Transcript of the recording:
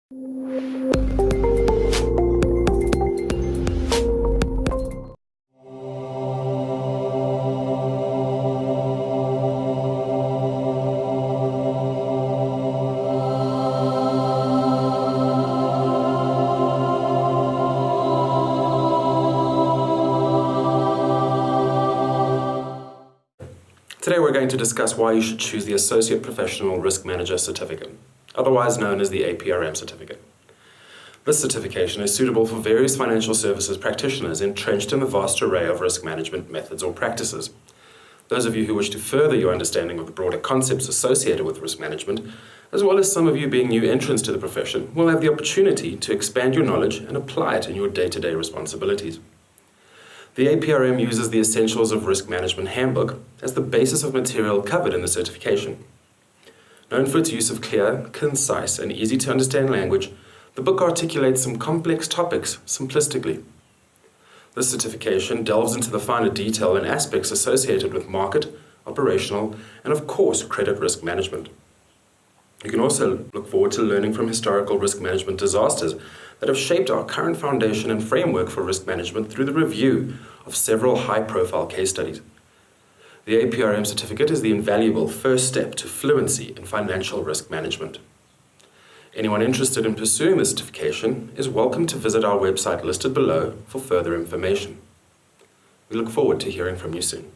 Today we're going to discuss why you should choose the Associate Professional Risk Manager Certificate, otherwise known as the APRM certificate. This certification is suitable for various financial services practitioners entrenched in the vast array of risk management methods or practices. Those of you who wish to further your understanding of the broader concepts associated with risk management, as well as some of you being new entrants to the profession, will have the opportunity to expand your knowledge and apply it in your day-to-day responsibilities. The APRM uses the Essentials of Risk Management Handbook as the basis of material covered in the certification. Known for its use of clear, concise, and easy-to-understand language, the book articulates some complex topics simplistically. This certification delves into the finer detail and aspects associated with market, operational, and of course, credit risk management. You can also look forward to learning from historical risk management disasters that have shaped our current foundation and framework for risk management through the review of several high-profile case studies. The APRM certificate is the invaluable first step to fluency in financial risk management. Anyone interested in pursuing this certification is welcome to visit our website listed below for further information. We look forward to hearing from you soon.